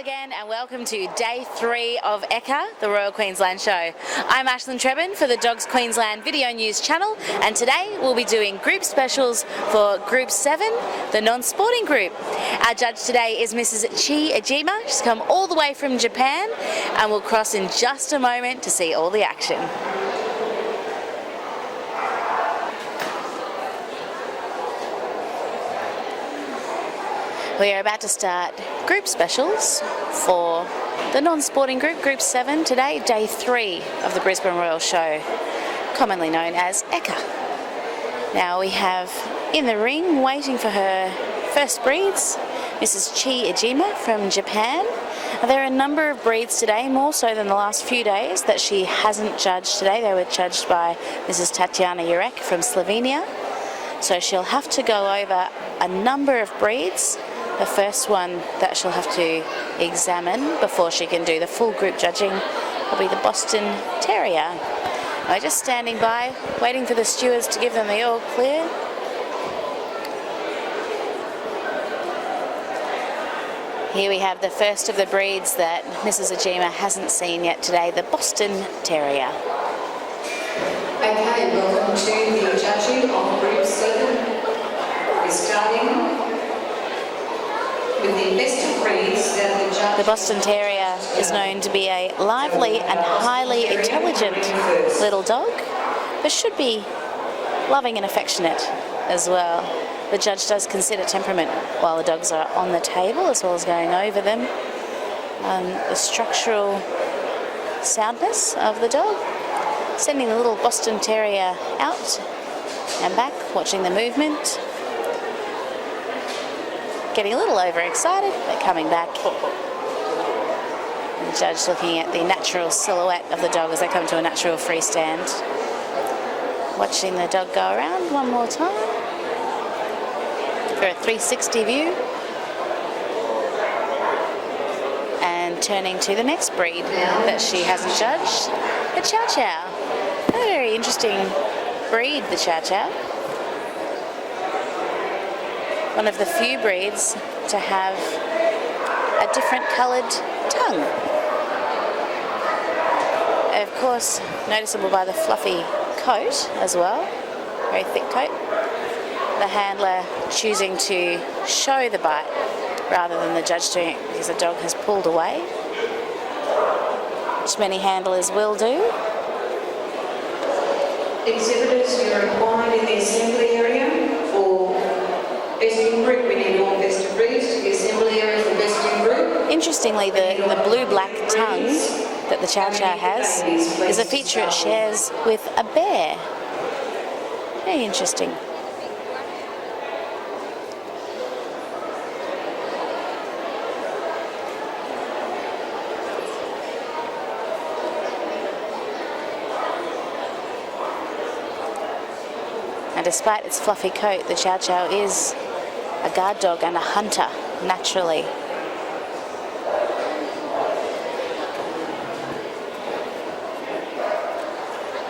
again and welcome to day 3 of EKKA, the Royal Queensland Show. I'm Ashlyn Trebin for the Dogs Queensland Video News channel, and today we'll be doing group specials for Group 7, the non-sporting group. Our judge today is Mrs. Chi Ejima. She's come all the way from Japan and we'll cross in just a moment to see all the action. We are about to start group specials for the non-sporting group, Group 7 today, day 3 of the Brisbane Royal Show, commonly known as EKKA. Now we have in the ring, waiting for her first breeds, Mrs. Chi Ejima from Japan. There are a number of breeds today, more so than the last few days, that she hasn't judged today. They were judged by Mrs. Tatjana Jurek from Slovenia. So she'll have to go over a number of breeds. The first one that she'll have to examine before she can do the full group judging will be the Boston Terrier. We're just standing by, waiting for the stewards to give them the all clear. Here we have the first of the breeds that Mrs. Ejima hasn't seen yet today, the Boston Terrier. Okay, welcome to the judging of Group 7. We're starting with the best of breeds that the judge... The Boston Terrier is known to be a lively and highly intelligent little dog, but should be loving and affectionate as well. The judge does consider temperament while the dogs are on the table, as well as going over them. The structural soundness of the dog. Sending the little Boston Terrier out and back, watching the movement. Getting a little overexcited, but coming back. The judge looking at the natural silhouette of the dog as they come to a natural freestand. Watching the dog go around one more time for a 360 view. And turning to the next breed that she hasn't judged, the Chow Chow. A very interesting breed, the Chow Chow. One of the few breeds to have a different coloured tongue. Of course, noticeable by the fluffy coat as well, very thick coat. The handler choosing to show the bite rather than the judge doing it because the dog has pulled away, which many handlers will do. Exhibitors, you're required in the assembly area for best in group. We need all best of breeds to the assembly area for best in group. Interestingly, the blue-black tongue that the Chow Chow has is a feature it shares with a bear. Very interesting. And despite its fluffy coat, the Chow Chow is a guard dog and a hunter, naturally.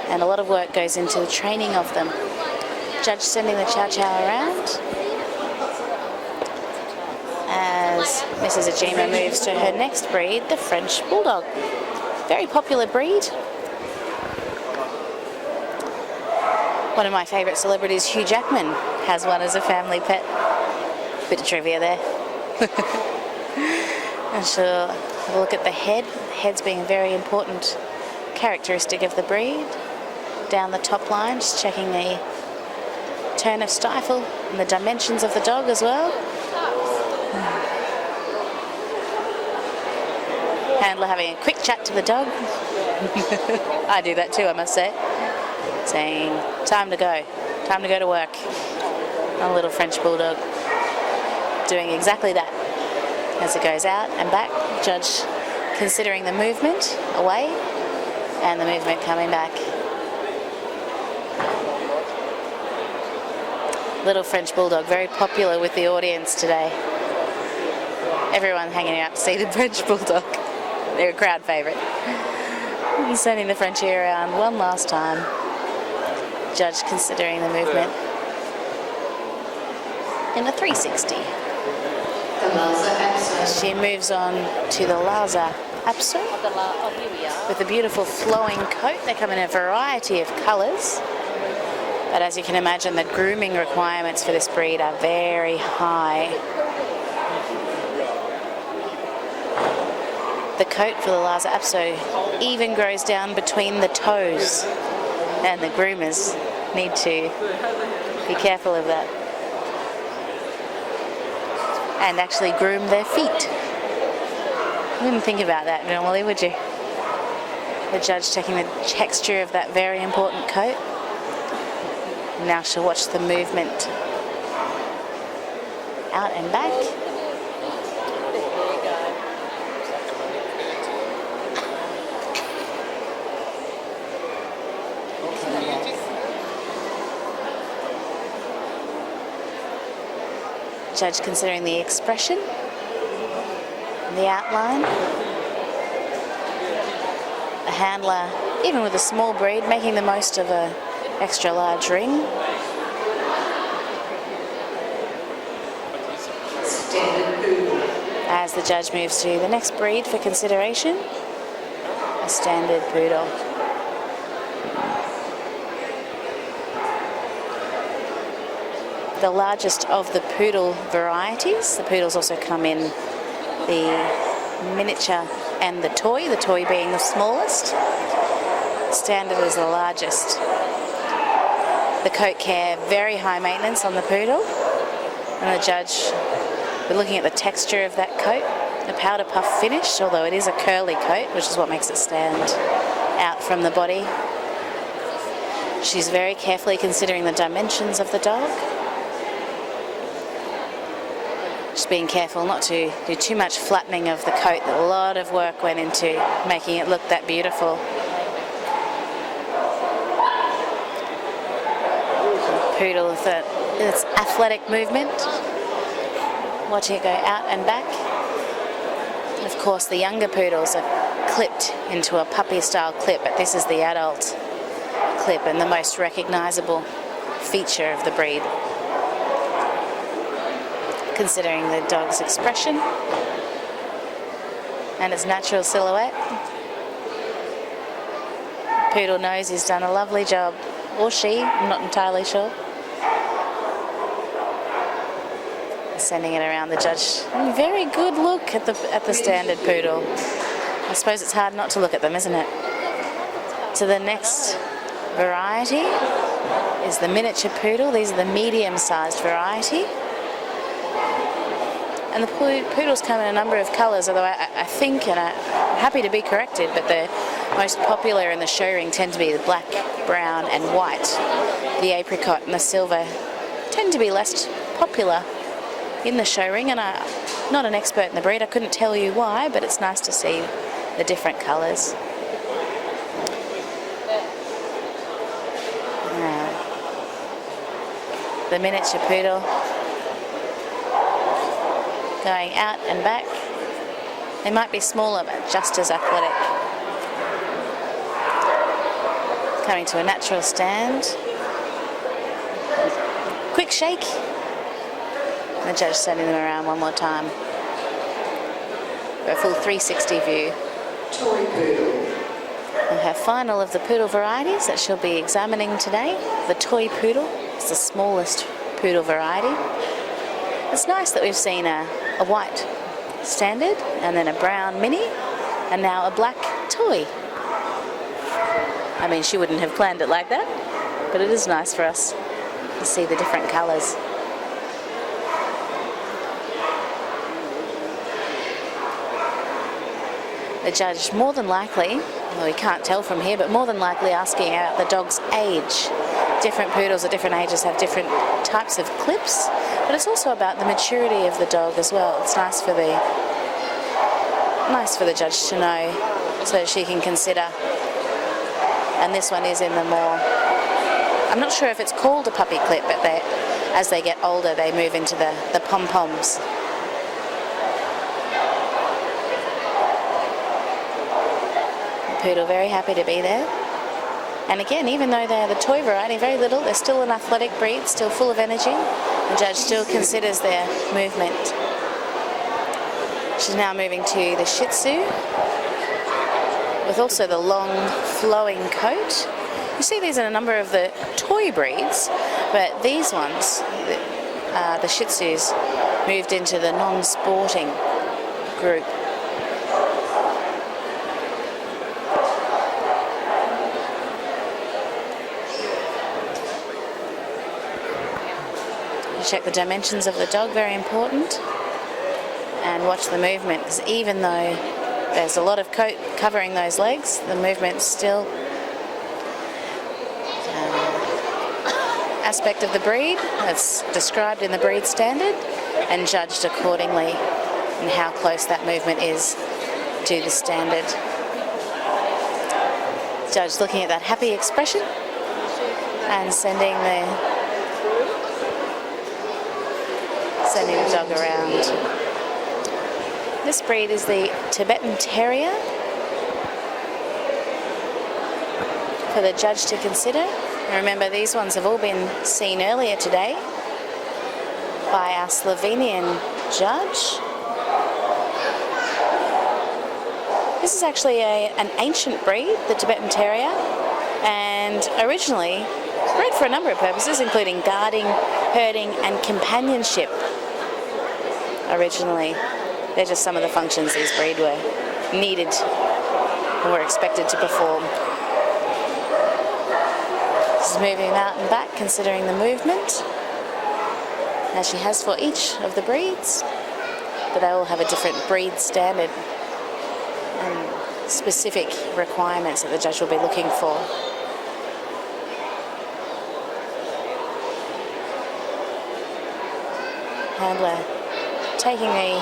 And a lot of work goes into the training of them. Judge sending the Chow Chow around as Mrs. Ejima moves to her next breed, the French Bulldog. Very popular breed. One of my favourite celebrities, Hugh Jackman, has one as a family pet. Bit of trivia there. And she'll have a look at the head. The head's being a very important characteristic of the breed. Down the top line, just checking the turn of stifle and the dimensions of the dog as well. Handler having a quick chat to the dog. I do that too, I must say. Saying, time to go to work. A little French Bulldog doing exactly that as it goes out and back. Judge considering the movement away and the movement coming back. Little French Bulldog, very popular with the audience today. Everyone hanging out to see the French Bulldog. They're a crowd favourite. Sending the Frenchie around one last time. Judge considering the movement in a 360. The Lhasa Apso. She moves on to the Lhasa Apso with a beautiful flowing coat. They come in a variety of colours, but as you can imagine, the grooming requirements for this breed are very high. The coat for the Lhasa Apso even grows down between the toes, and the groomers need to be careful of that and actually groom their feet. You wouldn't think about that normally, would you? The judge checking the texture of that very important coat. Now she'll watch the movement out and back. Judge considering the expression, the outline. The handler, even with a small breed, making the most of a extra large ring. Standard Poodle. As the judge moves to the next breed for consideration, a standard poodle. The largest of the poodle varieties. The poodles also come in the miniature and the toy being the smallest. Standard is the largest. The coat care, very high maintenance on the poodle. And the judge, we're looking at the texture of that coat, the powder puff finish, although it is a curly coat, which is what makes it stand out from the body. She's very carefully considering the dimensions of the dog. Just being careful not to do too much flattening of the coat. A lot of work went into making it look that beautiful. Poodle with its athletic movement. Watching it go out and back. Of course, the younger poodles are clipped into a puppy-style clip, but this is the adult clip and the most recognisable feature of the breed. Considering the dog's expression and its natural silhouette. Poodle knows he's done a lovely job, or she, I'm not entirely sure. Sending it around the judge. And very good look at the standard poodle. I suppose it's hard not to look at them, isn't it? So the next variety is the miniature poodle. These are the medium-sized variety. And the poodles come in a number of colours, although I think, and I'm happy to be corrected, but the most popular in the show ring tend to be the black, brown and white. The apricot and the silver tend to be less popular in the show ring, and I'm not an expert in the breed. I couldn't tell you why, but it's nice to see the different colours. The miniature poodle going out and back. They might be smaller, but just as athletic. Coming to a natural stand. Quick shake. And the judge sending them around one more time. For a full 360 view. Toy Poodle. And her final of the poodle varieties that she'll be examining today, the toy poodle. It's the smallest poodle variety. It's nice that we've seen a white standard and then a brown mini and now a black toy. I mean, she wouldn't have planned it like that, but it is nice for us to see the different colours. The judge more than likely, well, we can't tell from here, but more than likely asking about the dog's age. Different poodles at different ages have different types of clips, but it's also about the maturity of the dog as well. It's nice for the judge to know so that she can consider. And this one is in the more, I'm not sure if it's called a puppy clip, but as they get older they move into the pom-poms. Poodle very happy to be there. And again, even though they're the toy variety, very little, they're still an athletic breed, still full of energy. The judge still considers their movement. She's now moving to the Shih Tzu, with also the long flowing coat. You see these in a number of the toy breeds, but these ones, the Shih Tzus, moved into the non-sporting group. You check the dimensions of the dog, very important, and watch the movement, because even though there's a lot of coat covering those legs, the movement's still aspect of the breed that's described in the breed standard and judged accordingly in how close that movement is to the standard. Judge looking at that happy expression and sending the dog around. This breed is the Tibetan Terrier for the judge to consider. Remember, these ones have all been seen earlier today by our Slovenian judge. This is actually an ancient breed, the Tibetan Terrier, and originally bred for a number of purposes, including guarding, herding, and companionship. Originally, they're just some of the functions these breed were needed and were expected to perform. She's moving out and back, considering the movement, as she has for each of the breeds, but they all have a different breed standard and specific requirements that the judge will be looking for. Handler taking the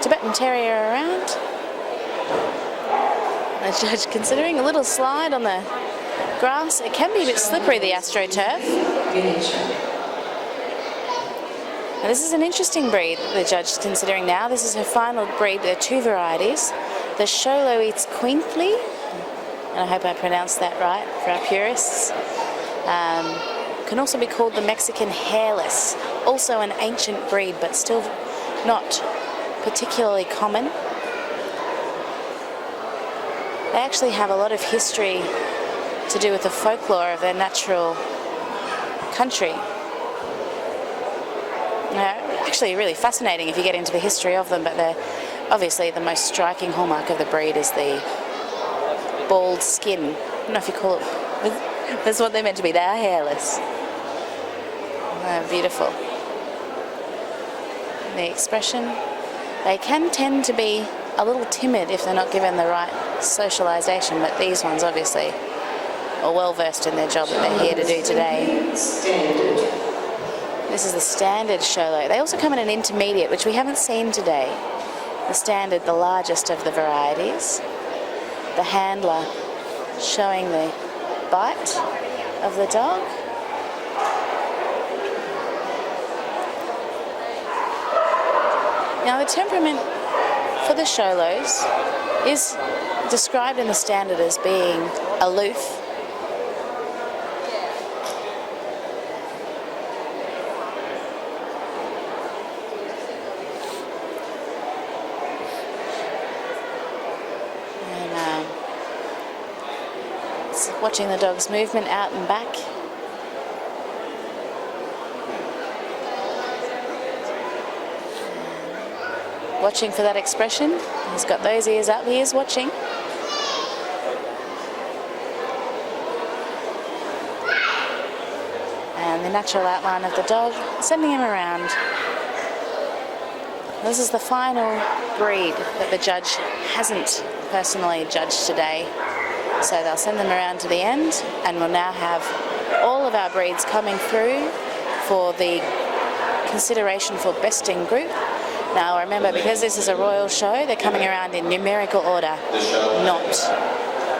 Tibetan Terrier around. The judge considering a little slide on the grass. It can be a bit slippery, the AstroTurf. Now, this is an interesting breed the judge is considering now. This is her final breed. There are two varieties. The Xoloitzcuintli, and I hope I pronounced that right for our purists, can also be called the Mexican Hairless. Also an ancient breed, but still not particularly common. They actually have a lot of history to do with the folklore of their natural country. Actually really fascinating if you get into the history of them, but they're obviously the most striking hallmark of the breed is the bald skin. I don't know if you call it, that's what they're meant to be. They are hairless. Beautiful. The expression. They can tend to be a little timid if they're not given the right socialization, but these ones obviously are well versed in their job that they're here to do today. This is the standard Xolo. They also come in an intermediate, which we haven't seen today. The standard, the largest of the varieties. The handler showing the bite of the dog. Now, the temperament for the Xolos is described in the standard as being aloof. And watching the dog's movement out and back. Watching for that expression. He's got those ears up. He is watching. And the natural outline of the dog, sending him around. This is the final breed that the judge hasn't personally judged today. So they'll send them around to the end, and we'll now have all of our breeds coming through for the consideration for best in group. Now remember, because this is a royal show, they're coming around in numerical order, not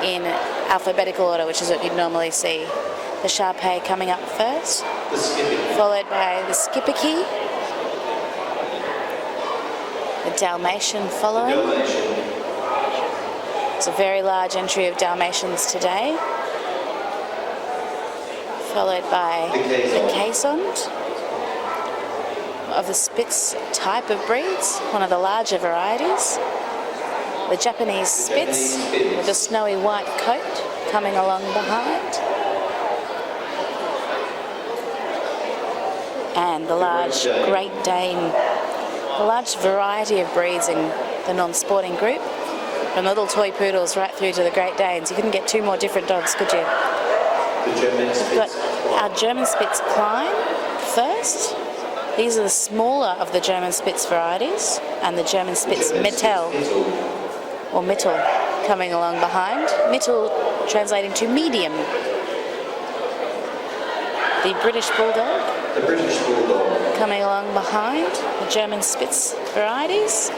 in alphabetical order, which is what you'd normally see. The Shar Pei coming up first, followed by the Schipperke, the Dalmatian following. It's a very large entry of Dalmatians today, followed by the Caissons. of the Spitz type of breeds, one of the larger varieties. The Japanese Spitz with a snowy white coat coming along behind. And the large Great Dane, a large variety of breeds in the non-sporting group, from little toy poodles right through to the Great Danes. You couldn't get two more different dogs, could you? The German Spitz. We've got our German Spitz Klein first. These are the smaller of the German Spitz varieties, and the German Spitz Mittel, or Mittel, coming along behind. Mittel translating to medium. The British Bulldog. The British Bulldog. Coming along behind the German Spitz varieties.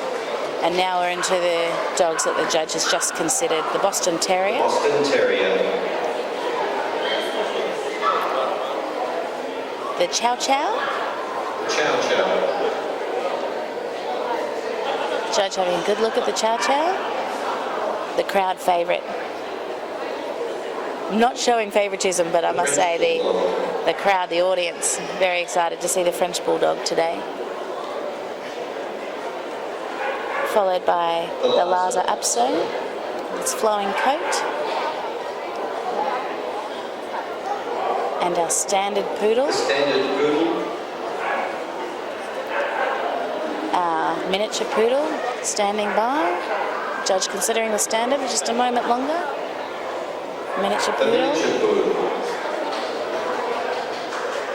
And now we're into the dogs that the judge has just considered. The Boston Terrier. Boston Terrier. The Chow Chow. Chow Chow. Judge having a good look at the Chow Chow. The crowd favourite. Not showing favouritism, but I must say the crowd, the audience, very excited to see the French Bulldog today. Followed by the Lhasa Apso, its flowing coat. And our standard poodle. The standard poodle. Our miniature poodle standing by. Judge considering the standard for just a moment longer. Miniature The poodle. miniature poodle.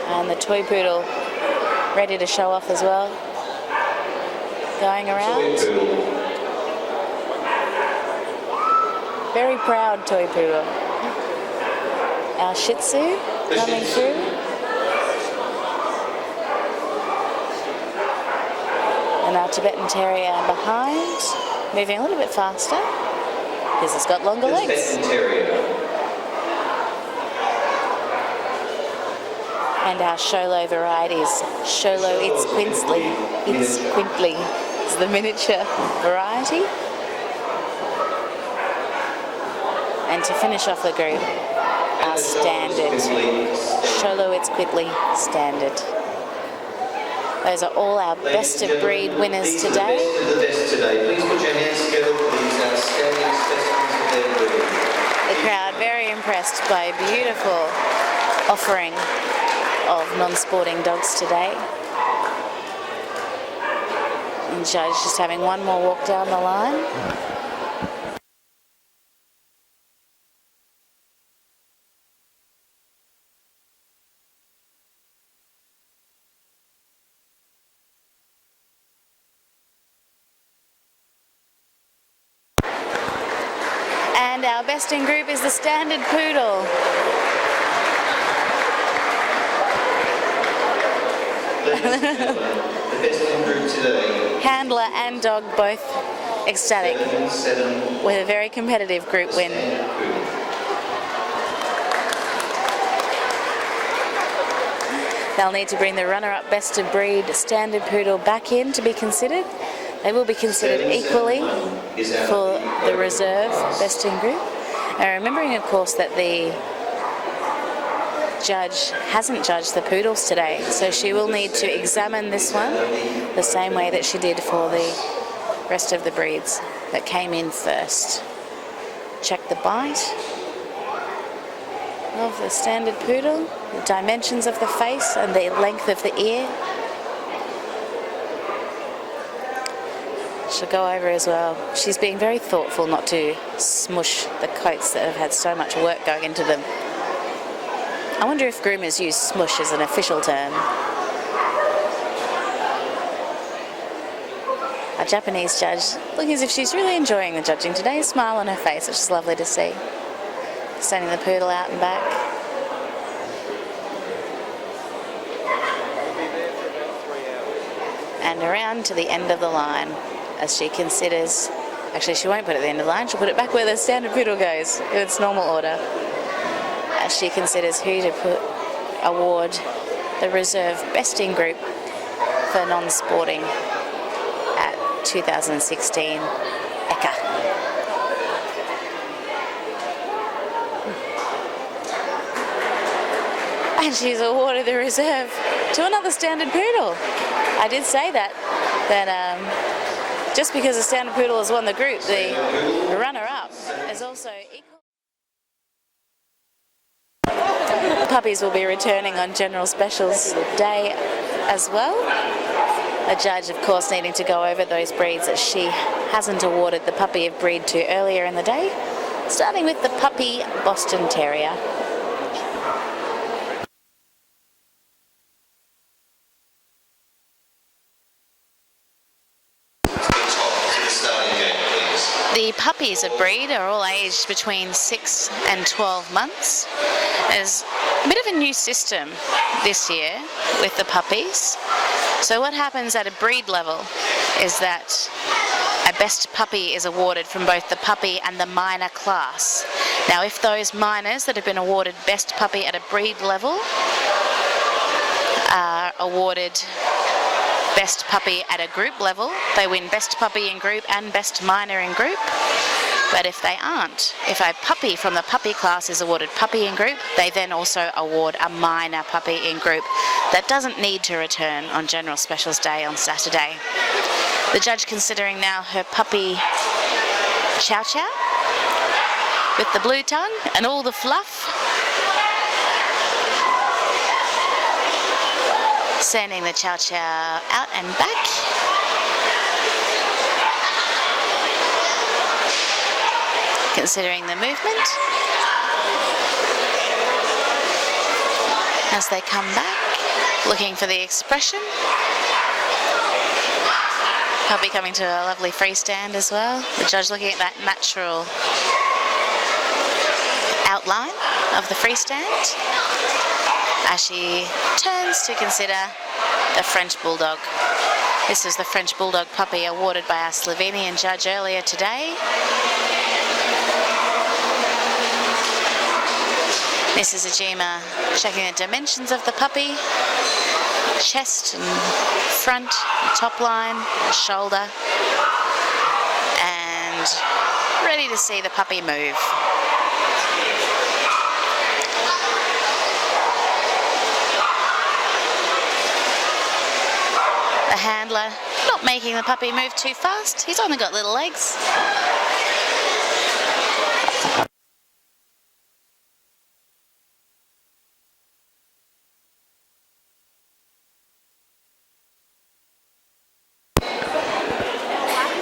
And the toy poodle ready to show off as well. Going around. Toy poodle. Very proud toy poodle. Our Shih Tzu coming through. And our Tibetan Terrier behind, moving a little bit faster because it's got longer legs. Tibetan Terrier. And our Xolo varieties, Xoloitzcuintli. It's the miniature variety. And to finish off the group, our standard Xoloitzcuintli standard. Those are all our best of breed winners These are today. the best of the best today. Please put your hands together for these outstanding specimens of their breed. The crowd very impressed by a beautiful offering of non-sporting dogs today. And Judge just having one more walk down the line. And our best in group is the standard poodle. Ladies and gentlemen, the best in group today. Handler and dog both ecstatic 7 with a very competitive group win. standard poodle. They'll need to bring the runner-up best of breed standard poodle back in to be considered. They will be considered equally for the reserve best in group. And remembering, of course, that the judge hasn't judged the poodles today, so she will need to examine this one the same way that she did for the rest of the breeds that came in first. Check the bite of the standard poodle, the dimensions of the face and the length of the ear. She'll go over as well. She's being very thoughtful not to smush the coats that have had so much work going into them. I wonder if groomers use smush as an official term. Our Japanese judge looking as if she's really enjoying the judging today. A smile on her face, which is lovely to see. Sending the poodle out and back. And around to the end of the line as she considers, actually she won't put it at the end of the line, she'll put it back where the standard poodle goes in its normal order. As she considers who to award the reserve best in group for non-sporting at 2016 EKKA. And she's awarded the reserve to another standard poodle. I did say that just because a standard poodle has won the group, the runner-up is also equal. The puppies will be returning on General Specials Day as well. A judge, of course, needing to go over those breeds that she hasn't awarded the puppy of breed to earlier in the day, starting with the puppy Boston Terrier. The puppies of breed are all aged between 6 and 12 months. There's a bit of a new system this year with the puppies. So what happens at a breed level is that a best puppy is awarded from both the puppy and the minor class. Now, if those minors that have been awarded best puppy at a breed level are awarded best puppy at a group level, they win best puppy in group and best minor in group. But if they aren't, if a puppy from the puppy class is awarded puppy in group, they then also award a minor puppy in group that doesn't need to return on General Specials Day on Saturday. The judge considering now her puppy Chow Chow with the blue tongue and all the fluff. Sending the Chow Chow out and back. Considering the movement. As they come back, looking for the expression. Puppy coming to a lovely freestand as well. The judge looking at that natural outline of the freestand as she turns to consider the French Bulldog. This is the French Bulldog puppy awarded by our Slovenian judge earlier today. Mrs. Ajima checking the dimensions of the puppy, chest and front, top line, shoulder, and ready to see the puppy move. The handler not making the puppy move too fast. He's only got little legs.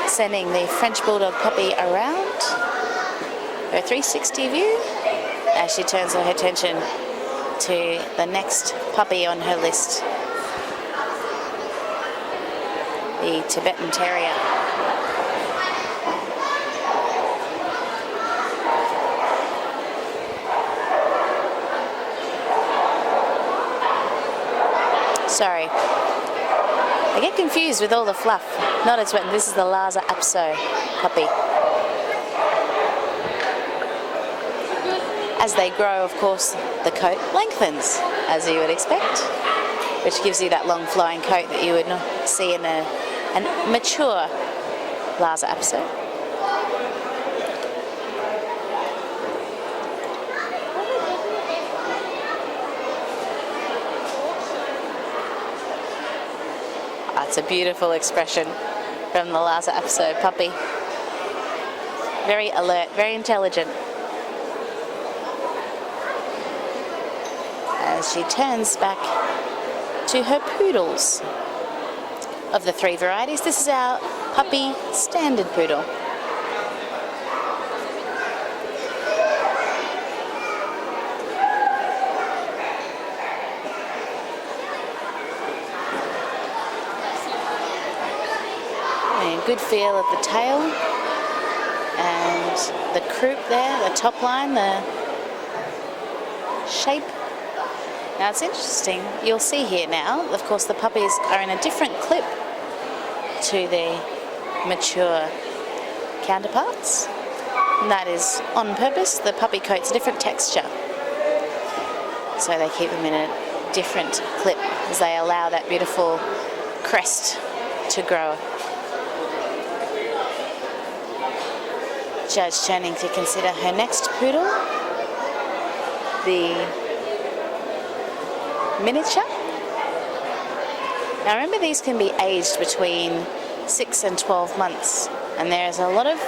Sending the French Bulldog puppy around her 360 view as she turns her attention to the next puppy on her list, the Tibetan Terrier. Sorry. I get confused with all the fluff. Not a Tibetan, this is the Lhasa Apso puppy. As they grow, of course, the coat lengthens, as you would expect, which gives you that long flowing coat that you would not see in a mature Lhasa Apso. It's a beautiful expression from the Lhasa Apso puppy. Very alert, very intelligent. As she turns back to her poodles. Of the three varieties, this is our puppy standard poodle. Good feel of the tail and the croup there, the top line, the shape. Now it's interesting, you'll see here now, of course the puppies are in a different clip to the mature counterparts, and that is on purpose. The puppy coat's a different texture, so they keep them in a different clip as they allow that beautiful crest to grow. Judge turning to consider her next poodle, the miniature. Now remember, these can be aged between 6 and 12 months, and there's a lot of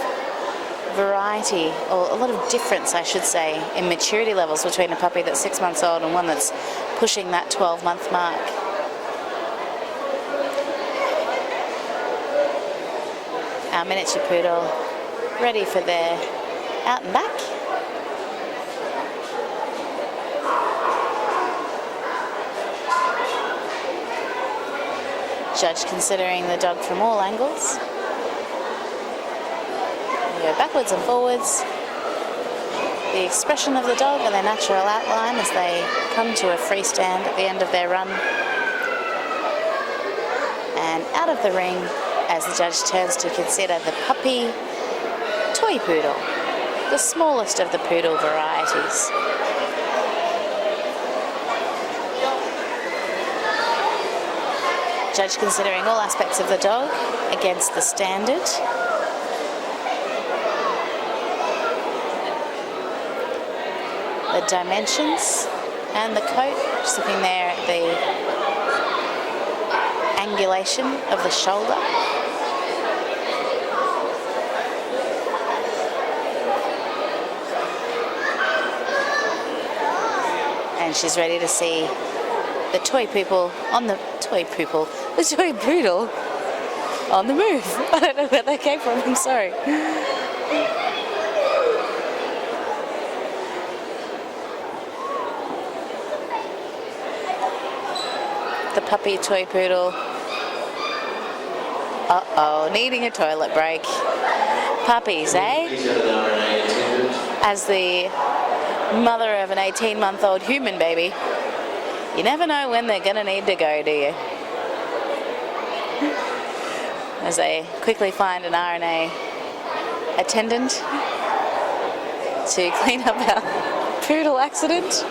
variety, or a lot of difference I should say, in maturity levels between a puppy that's 6 months old and one that's pushing that 12-month mark. Our miniature poodle ready for their out and back. Judge considering the dog from all angles. We go backwards and forwards. The expression of the dog and their natural outline as they come to a free stand at the end of their run. And out of the ring as the judge turns to consider the puppy toy poodle, the smallest of the poodle varieties. Judge considering all aspects of the dog against the standard. The dimensions and the coat, just looking there at the angulation of the shoulder. And she's ready to see the toy poodle on the toy poodle on the move. I don't know where that came from, I'm sorry. The puppy toy poodle. Uh-oh, needing a toilet break. Puppies, eh? As the mother of an 18-month-old human baby, you never know when they're gonna need to go, do you? As they quickly find an RNA attendant to clean up our poodle accident.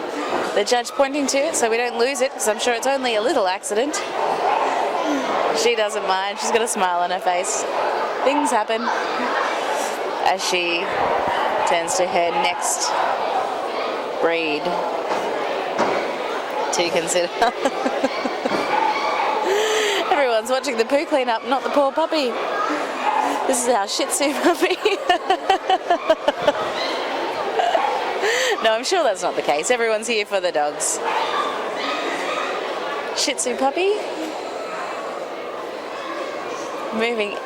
The judge pointing to it so we don't lose it, because I'm sure it's only a little accident. She doesn't mind, she's got a smile on her face. Things happen. As she turns to her next breed to consider. Everyone's watching the poo clean up, not the poor puppy. This is our Shih Tzu puppy. No, I'm sure that's not the case. Everyone's here for the dogs. Shih Tzu puppy. Moving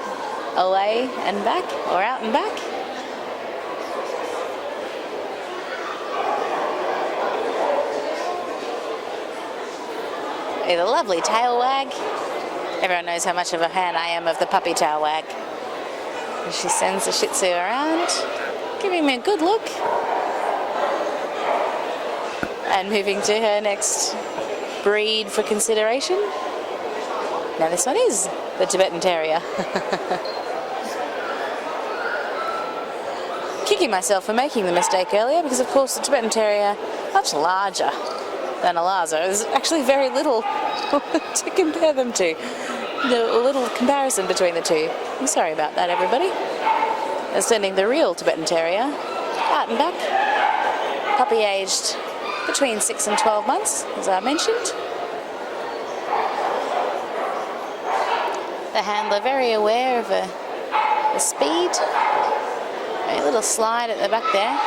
away and back, or out and back. With a lovely tail wag. Everyone knows how much of a fan I am of the puppy tail wag. And she sends the Shih Tzu around, giving me a good look. And moving to her next breed for consideration. Now this one is the Tibetan Terrier. Kicking myself for making the mistake earlier, because of course the Tibetan Terrier, much larger than a Lhasa. There's actually very little to compare them to. A little comparison between the two. I'm sorry about that, everybody. They're sending the real Tibetan Terrier out and back. Puppy aged between 6 and 12 months, as I mentioned. The handler very aware of the speed. A little slide at the back there.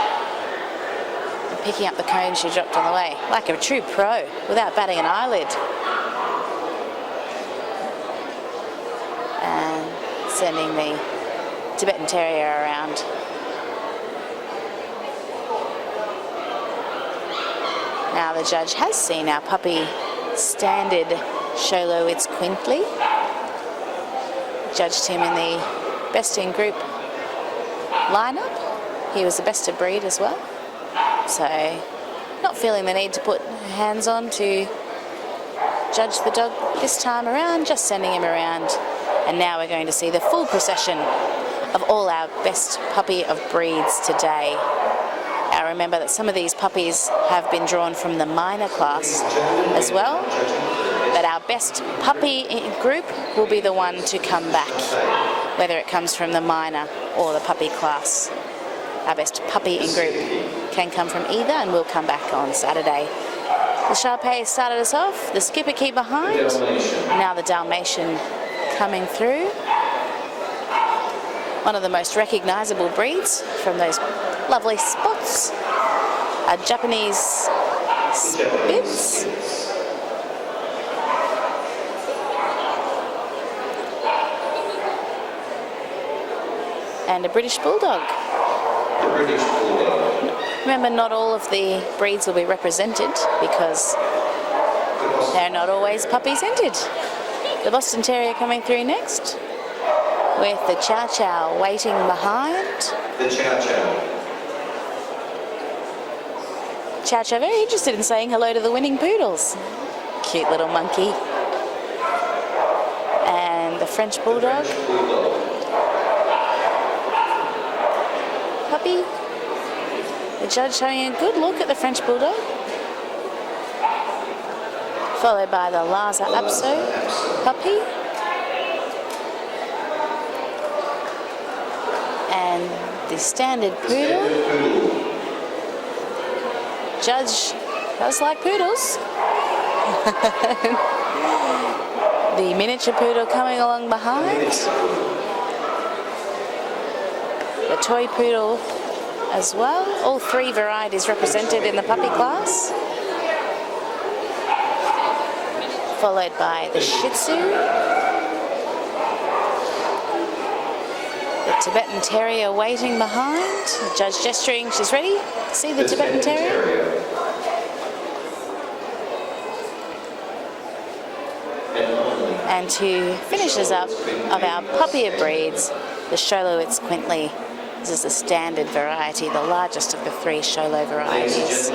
And picking up the cone she dropped on the way, like a true pro, without batting an eyelid. And sending the Tibetan Terrier around. Now the judge has seen our puppy standard Xoloitzcuintli. Judged him in the best in group lineup. He was the best of breed as well. So not feeling the need to put hands on to judge the dog this time around, just sending him around. And now we're going to see the full procession of all our best puppy of breeds today. Now remember that some of these puppies have been drawn from the minor class as well, but our best puppy group will be the one to come back, whether it comes from the minor or the puppy class. Our best puppy in group can come from either and will come back on Saturday. The Shar-Pei started us off, the Schipperke behind, now the Dalmatian coming through. One of the most recognisable breeds from those lovely spots. A Japanese Spitz. And a British Bulldog. The British Bulldog. Remember, not all of the breeds will be represented because they're not always puppy scented. The Boston Terrier coming through next, with the Chow Chow waiting behind. The Chow Chow. Chow Chow very interested in saying hello to the winning poodles. Cute little monkey. And the French Bulldog. Puppy. The judge showing a good look at the French Bulldog. Followed by the Lhasa Apso puppy. And the standard poodle. Judge does like poodles. The miniature poodle coming along behind. The toy poodle as well. All three varieties represented in the puppy class. Followed by the Shih Tzu. The Tibetan Terrier waiting behind. The judge gesturing, she's ready. See the Tibetan Terrier. And to finish us up of our puppy of breeds, the Xoloitzcuintli. This is the standard variety, the largest of the three Xolo varieties.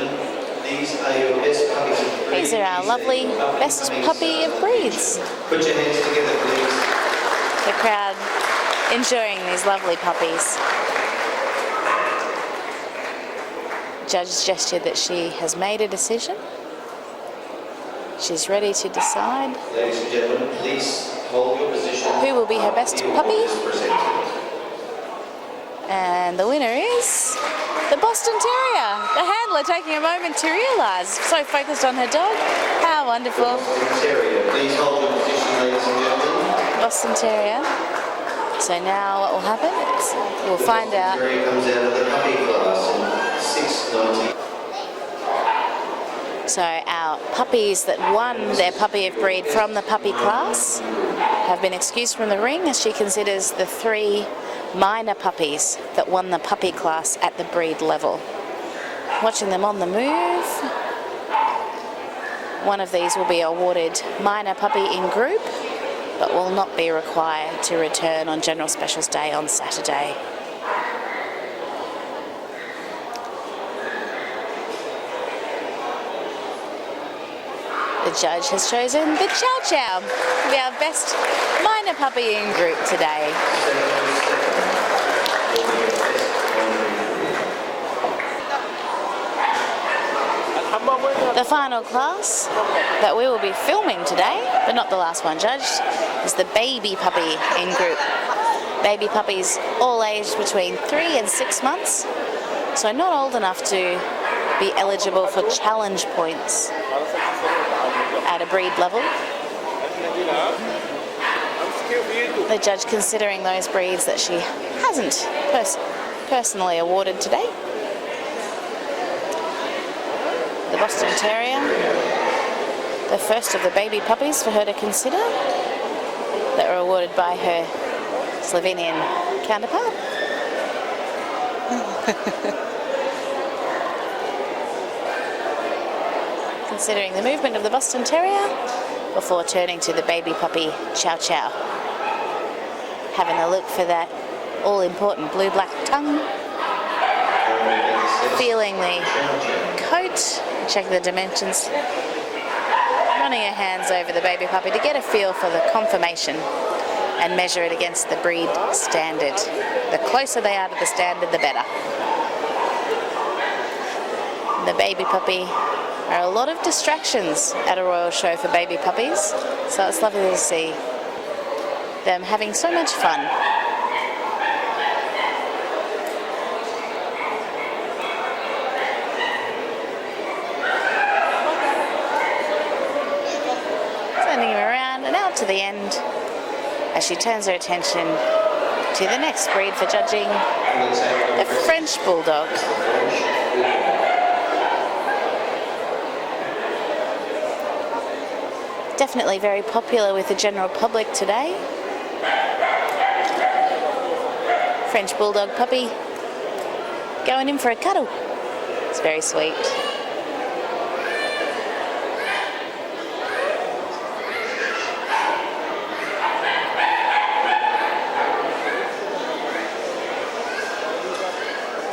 These are your best puppies of breeds. These are our lovely best puppy of breeds. Put your hands together, please. The crowd enjoying these lovely puppies. Judge gestured that she has made a decision. She's ready to decide Ladies and gentlemen, please hold your position. who will be her best puppy. And the winner is the Boston Terrier. The handler taking a moment to realise, so focused on her dog. How wonderful. Terrier, please hold your position, ladies and gentlemen. Boston Terrier. So now what will happen is we'll find out. Terrier comes out of the puppy class in 690. So our puppies that won their puppy of breed from the puppy class have been excused from the ring as she considers the three minor puppies that won the puppy class at the breed level. Watching them on the move. One of these will be awarded minor puppy in group, but will not be required to return on General Specials Day on Saturday. The judge has chosen the Chow Chow to be our best minor puppy in group today. The final class that we will be filming today, but not the last one judged, is the baby puppy in group. Baby puppies all aged between 3 and 6 months, so not old enough to be eligible for challenge points at a breed level. The judge considering those breeds that she hasn't personally awarded today. The Boston Terrier, the first of the baby puppies for her to consider, that were awarded by her Slovenian counterpart. Considering the movement of the Boston Terrier before turning to the baby puppy Chow Chow. Having a look for that all-important blue-black tongue. Feeling the coat, checking the dimensions. Running her hands over the baby puppy to get a feel for the conformation and measure it against the breed standard. The closer they are to the standard, the better. The baby puppy are a lot of distractions at a royal show for baby puppies, so it's lovely to see them having so much fun. to the end as she turns her attention to the next breed for judging, the French Bulldog. Definitely very popular with the general public today. French Bulldog puppy going in for a cuddle. It's very sweet.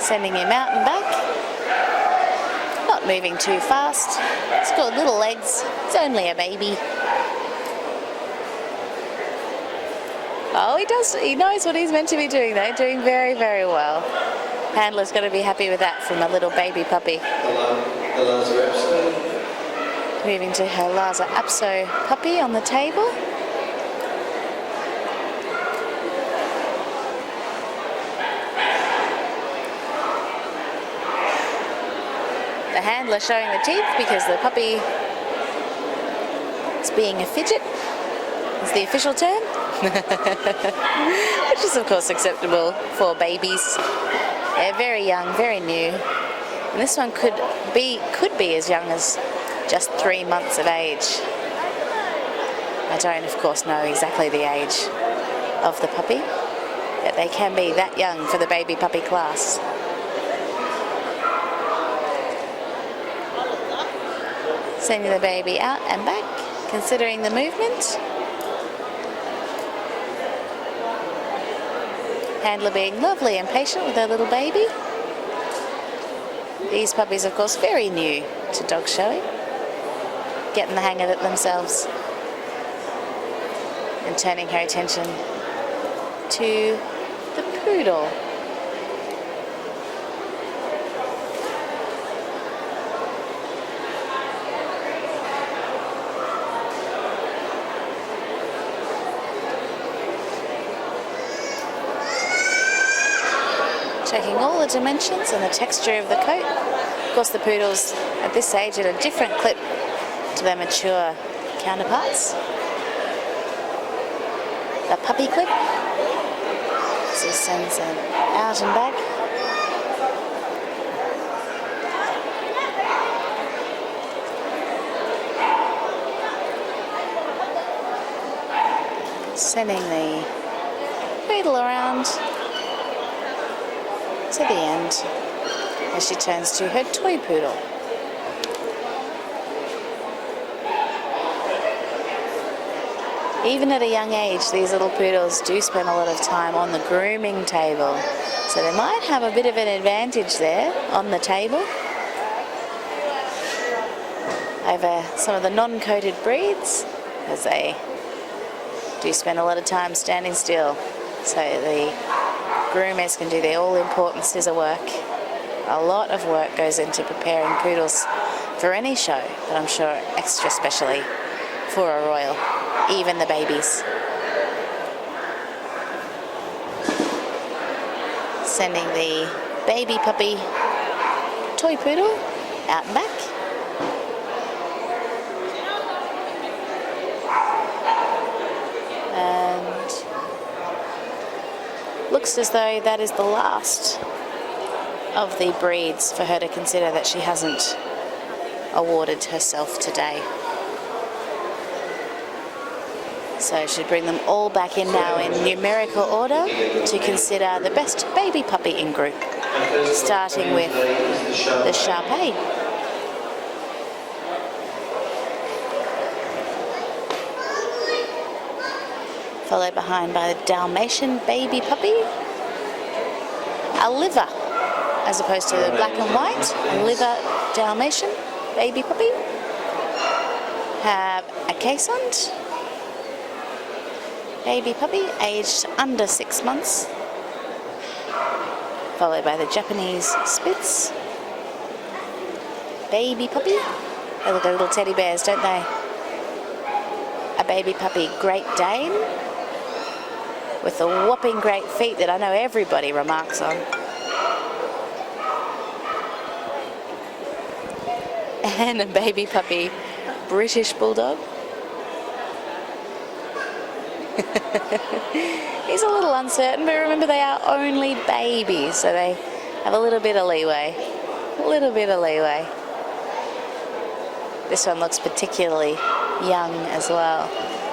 Sending him out and back. Not moving too fast. It's got little legs. It's only a baby. Oh, he knows what he's meant to be doing though. Doing very, very well. Handler's going to be happy with that from a little baby puppy. The Lhasa Apso. Moving to her Lhasa Apso puppy on the table. The handler showing the teeth because the puppy is being a fidget, is the official term. Which is of course acceptable for babies. They're very young, very new. And this one could be as young as just 3 months of age. I don't of course know exactly the age of the puppy, but they can be that young for the baby puppy class. Sending the baby out and back, considering the movement. Handler being lovely and patient with her little baby. These puppies, of course, very new to dog showing. Getting the hang of it themselves. And turning her attention to the Poodle. Checking all the dimensions and the texture of the coat. Of course, the Poodles at this age at a different clip to their mature counterparts. The puppy clip. So sends them out and back. Sending the Poodle around to the end as she turns to her toy Poodle. Even at a young age, these little Poodles do spend a lot of time on the grooming table, so they might have a bit of an advantage there on the table over some of the non-coated breeds, as they do spend a lot of time standing still, so the groomers can do their all-important scissor work. A lot of work goes into preparing Poodles for any show, but I'm sure extra specially for a royal, even the babies. Sending the baby puppy toy Poodle out and back. Looks as though that is the last of the breeds for her to consider that she hasn't awarded herself today. So she'd bring them all back in now in numerical order to consider the best baby puppy in group, starting with the Shar Pei. Followed behind by the Dalmatian baby puppy. A liver, as opposed to the black and white. A liver Dalmatian baby puppy. Have a Caissant baby puppy, aged under 6 months. Followed by the Japanese Spitz baby puppy. They look like little teddy bears, don't they? A baby puppy Great Dane, with the whopping great feet that I know everybody remarks on. And a baby puppy British Bulldog. He's a little uncertain, but remember they are only babies, so they have a little bit of leeway. A little bit of leeway. This one looks particularly young as well.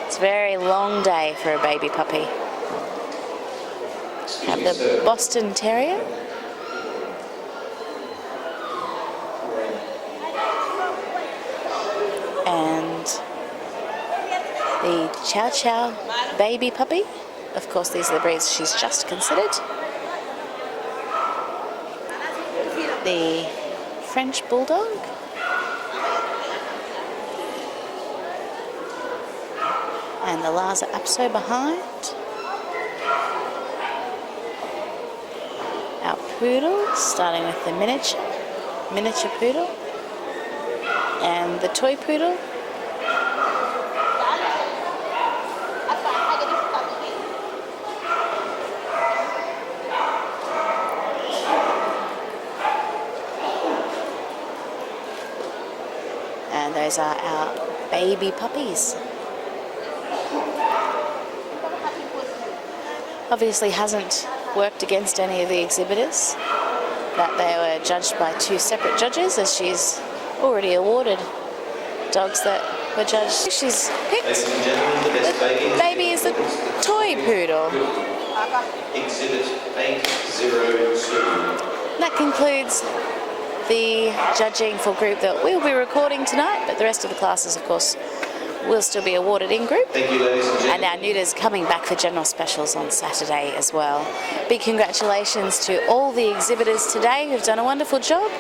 It's a very long day for a baby puppy. Have the Boston Terrier. And the Chow Chow baby puppy. Of course, these are the breeds she's just considered. The French Bulldog. And the Lhasa Apso behind. Our Poodle, starting with the miniature Poodle. And the toy Poodle. And those are our baby puppies. Obviously hasn't worked against any of the exhibitors, that they were judged by two separate judges, as she's already awarded dogs that were judged. She's picked. Ladies and gentlemen, the best The baby is the toy Poodle. Exhibit 802. That concludes the judging for group that we'll be recording tonight, but the rest of the classes, of course, will still be awarded in group. Thank you, ladies and gentlemen. And our neuters coming back for general specials on Saturday as well. Big congratulations to all the exhibitors today who've done a wonderful job.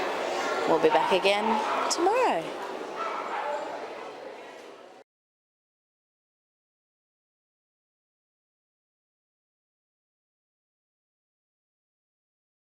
We'll be back again tomorrow.